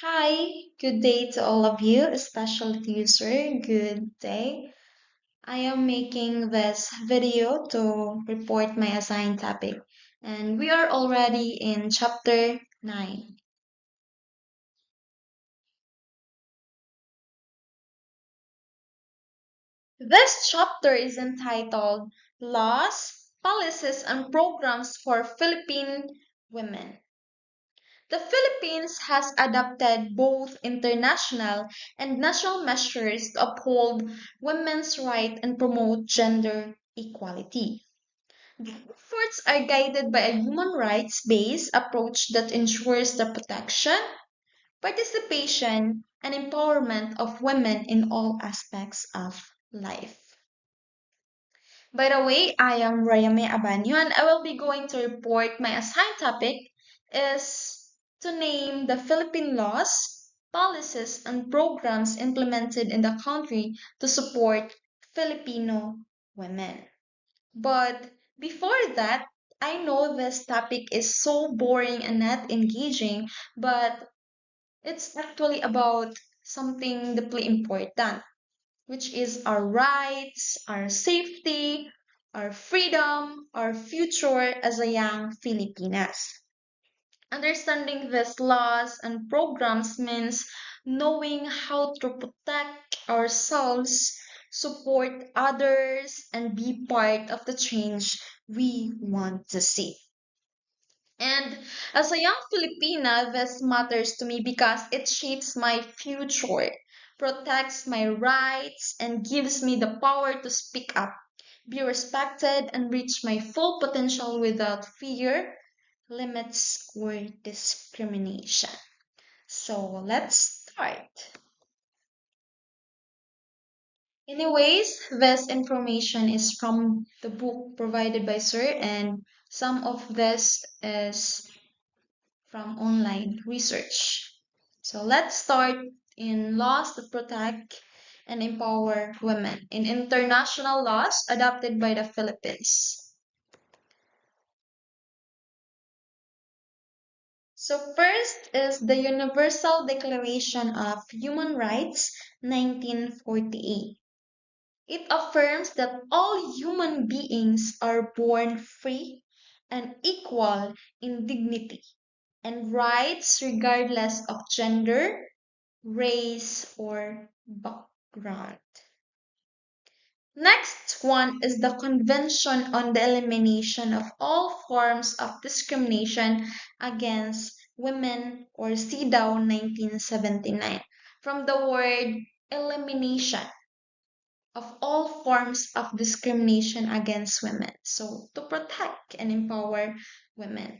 Hi, good day to all of you, especially to you, sir. Good day. I am making this video to report my assigned topic, and we are already in chapter 9. This chapter is entitled Laws, Policies, and Programs for Philippine Women. The Philippines has adopted both international and national measures to uphold women's rights and promote gender equality. The efforts are guided by a human rights based approach that ensures the protection, participation, and empowerment of women in all aspects of life. By the way, I am Rayame Abanyo and I will be going to report my assigned topic is to name the Philippine laws, policies, and programs implemented in the country to support Filipino women. But before that, I know this topic is so boring and not engaging, but it's actually about something deeply important, which is our rights, our safety, our freedom, our future as a young Filipinas. Understanding these laws and programs means knowing how to protect ourselves, support others, and be part of the change we want to see. And as a young Filipina, this matters to me because it shapes my future, protects my rights, and gives me the power to speak up, be respected, and reach my full potential without fear, limits, or discrimination. So let's start. Anyways, this information is from the book provided by Sir, and some of this is from online research. So let's start in laws that protect and empower women in international laws adopted by the Philippines. So first is the Universal Declaration of Human Rights, 1948. It affirms that all human beings are born free and equal in dignity and rights regardless of gender, race, or background. Next one is the Convention on the Elimination of All Forms of Discrimination Against Women, or CEDAW 1979. From the word elimination of all forms of discrimination against women. So, to protect and empower women.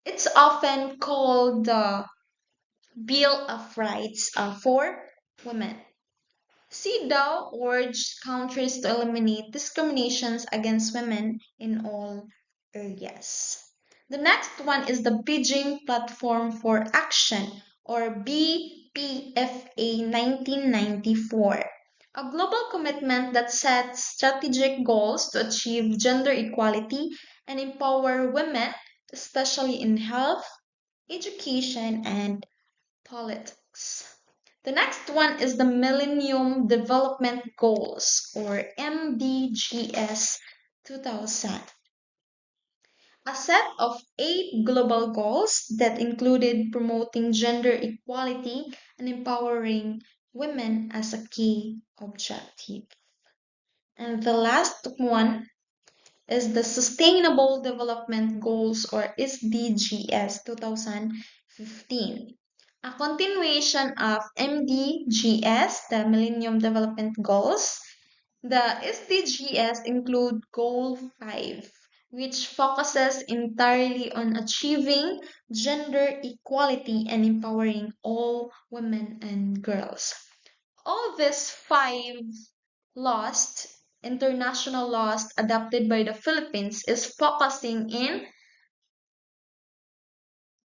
It's often called the Bill of Rights for Women. CEDAW urged countries to eliminate discriminations against women in all areas. The next one is the Beijing Platform for Action, or BPFA 1994, a global commitment that sets strategic goals to achieve gender equality and empower women, especially in health, education, and politics. The next one is the Millennium Development Goals, or MDGs 2000, a set of 8 global goals that included promoting gender equality and empowering women as a key objective. And the last one is the Sustainable Development Goals, or SDGs 2015. A continuation of MDGs, the Millennium Development Goals. The SDGs include Goal 5, which focuses entirely on achieving gender equality and empowering all women and girls. All these 5 laws, international laws adopted by the Philippines, is focusing in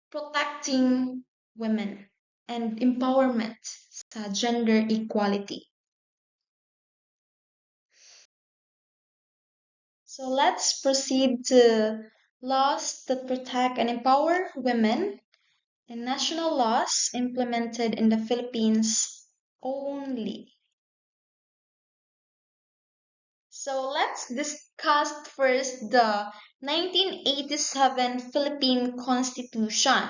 protecting women and empowerment sa gender equality. So let's proceed to laws that protect and empower women and national laws implemented in the Philippines only. So let's discuss first the 1987 Philippine Constitution.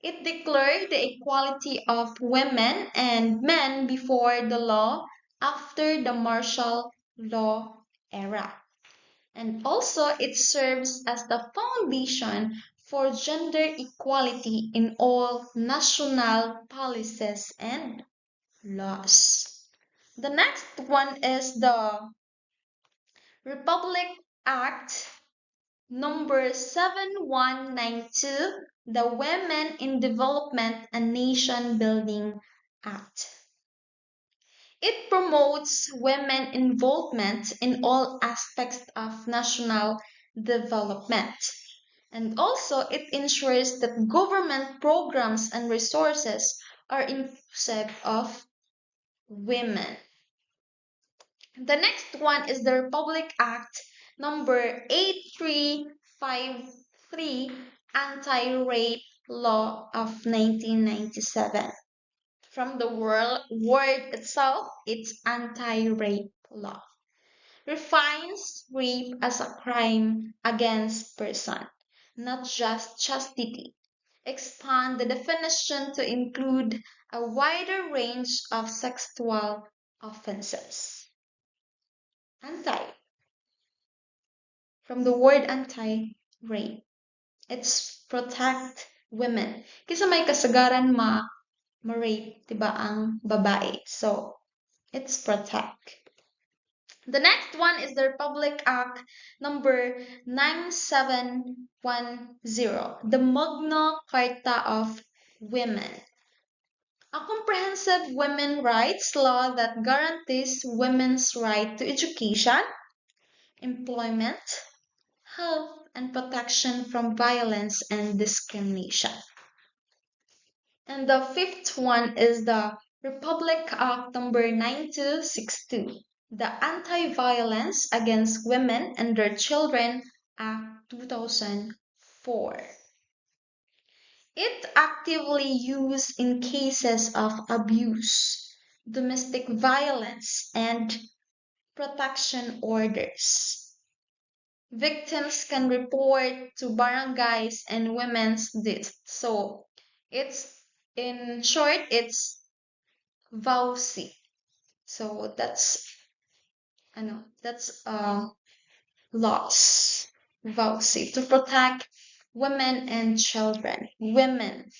It declared the equality of women and men before the law after the martial law era. And also, it serves as the foundation for gender equality in all national policies and laws. The next one is the Republic Act number 7192, the Women in Development and Nation Building Act. It promotes women involvement in all aspects of national development. And also, it ensures that government programs and resources are inclusive of women. The next one is the Republic Act number 8353, Anti-Rape Law of 1997. From the word itself, it's anti-rape law. Refines rape as a crime against person, not just chastity. Expand the definition to include a wider range of sexual offenses. Anti, from the word anti-rape. It's protect women. Kasi may kasagaran ma-rape, diba, ang babae. So, it's protect. The next one is the Republic Act number 9710, the Magna Carta of Women. A comprehensive women's rights law that guarantees women's right to education, employment, health, and protection from violence and discrimination. And the fifth one is the Republic Act number 9262, the Anti-Violence Against Women and Their Children Act 2004. It actively used in cases of abuse, domestic violence, and protection orders. Victims can report to barangays and women's desk. So it's in short, it's VAUSI. So that's laws. VAUSI to protect women and children. Women.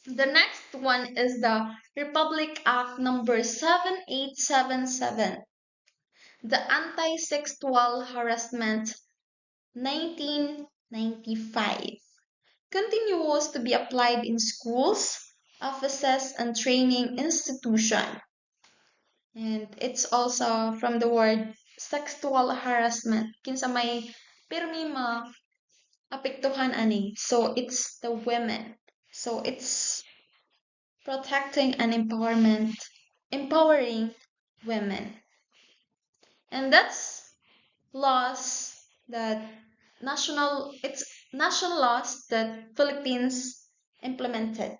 The next one is the Republic Act number 7877, the Anti-Sexual Harassment 1995. Continues to be applied in schools, offices, and training institutions. And it's also from the word sexual harassment. Kinsa may pirmi apektuhan ani. So it's the women. So it's protecting and empowering women. And that's laws that it's national laws that Philippines implemented.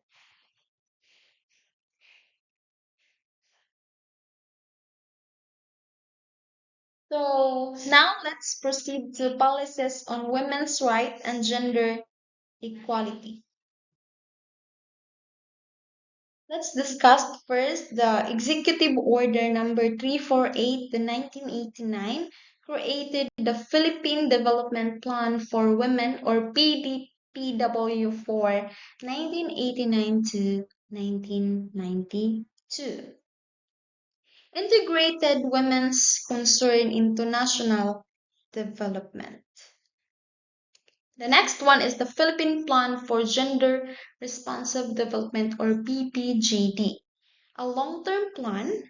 So now let's proceed to policies on women's rights and gender equality. Let's discuss first the Executive Order number 348, the 1989, created the Philippine Development Plan for Women, or PDPW, for 1989 to 1992. Integrated women's concern into national development. The next one is the Philippine Plan for Gender Responsive Development, or PPGD, a long-term plan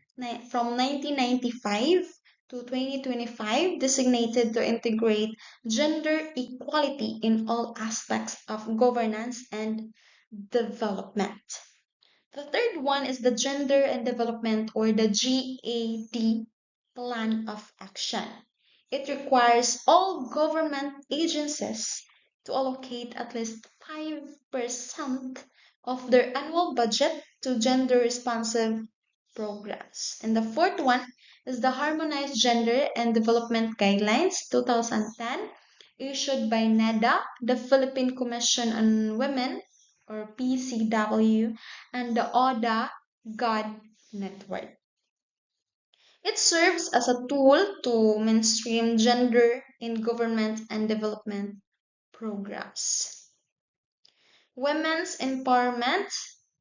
from 1995 to 2025 designated to integrate gender equality in all aspects of governance and development. The third one is the Gender and Development, or the GAD Plan of Action. It requires all government agencies to allocate at least 5% of their annual budget to gender responsive programs. And the fourth one is the Harmonized Gender and Development Guidelines 2010, issued by NEDA, the Philippine Commission on Women, or PCW, and the ODA God Network. It serves as a tool to mainstream gender in government and development programs. Women's Empowerment,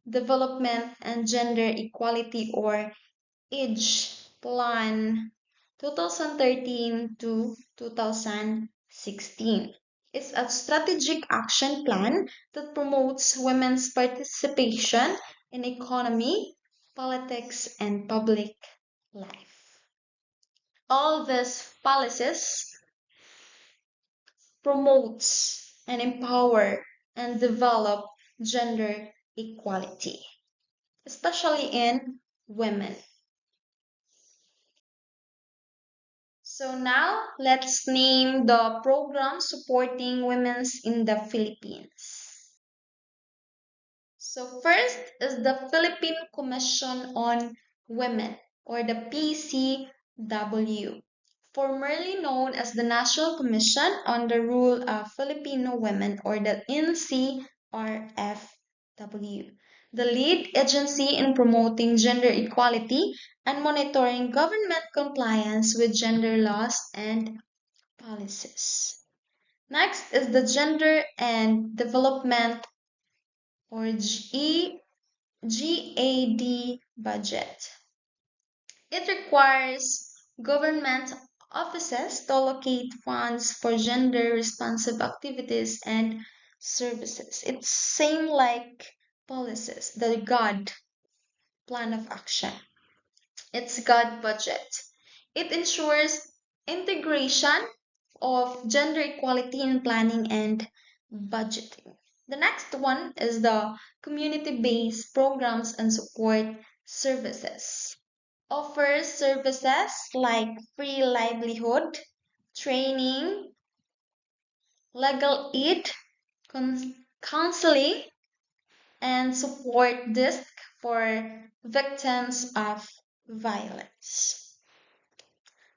Development, and Gender Equality, or Age Plan 2013 to 2016. It's a strategic action plan that promotes women's participation in economy, politics, and public life. All these policies promotes and empower and develop gender equality, especially in women. So now let's name the program supporting women in the Philippines. So first is the Philippine Commission on Women, or the PCW, formerly known as the National Commission on the Rule of Filipino Women, or the NCRFW, the lead agency in promoting gender equality and monitoring government compliance with gender laws and policies. Next is the Gender and Development, or GAD budget. It requires government offices to allocate funds for gender responsive activities and services. It's same like policies, the GOD plan of action. It's GOD budget. It ensures integration of gender equality in planning and budgeting. The next one is the community-based programs and support services. Offers services like free livelihood, training, legal aid, counseling, and support desk for victims of violence.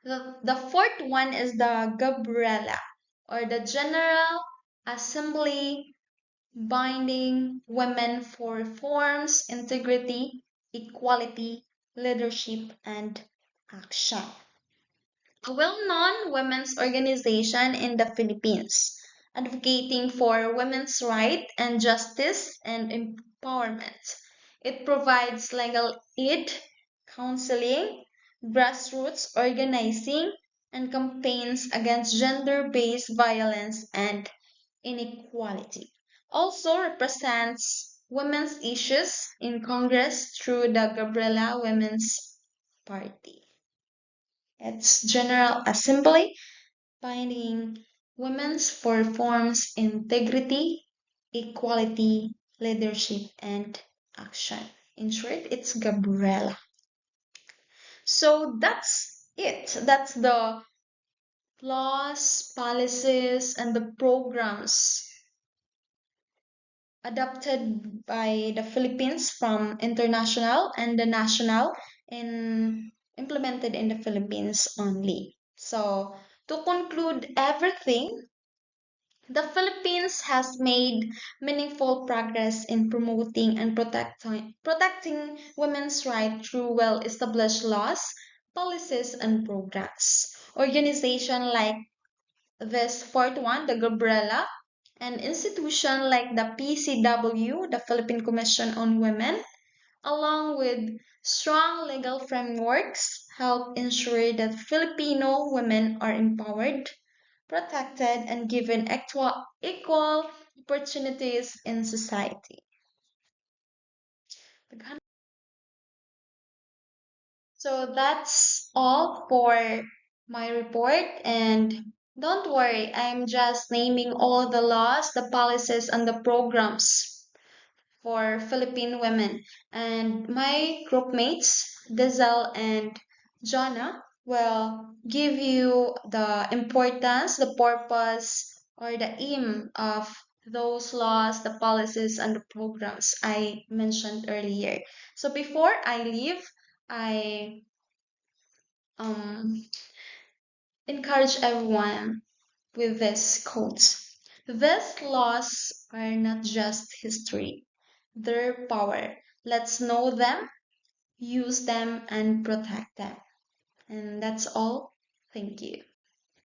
The fourth one is the Gabriela, or the General Assembly binding women for reforms, integrity, equality, leadership, and action. A well-known women's organization in the Philippines, advocating for women's rights and justice and empowerment. It provides legal aid, counseling, grassroots organizing, and campaigns against gender-based violence and inequality. Also represents women's issues in Congress through the Gabriela Women's Party. Its General Assembly binding women's for reforms, integrity, equality, leadership, and action. In short, it's Gabriela. So that's it. That's the laws, policies, and the programs adopted by the Philippines from international and the national and implemented in the Philippines only. So to conclude everything, the Philippines has made meaningful progress in promoting and protecting women's rights through well-established laws, policies, and programs. Organizations like this fourth one, the Gabriela, an institution like the PCW, the Philippine Commission on Women, along with strong legal frameworks, help ensure that Filipino women are empowered, protected, and given equal opportunities in society. So that's all for my report, and don't worry, I'm just naming all the laws, the policies, and the programs for Philippine women. And my group mates, Dizel and Jonna, will give you the importance, the purpose or the aim of those laws, the policies, and the programs I mentioned earlier. So before I leave, I um, encourage everyone with this quote. These laws are not just history, they're power. Let's know them, use them, and protect them. And that's all. Thank you.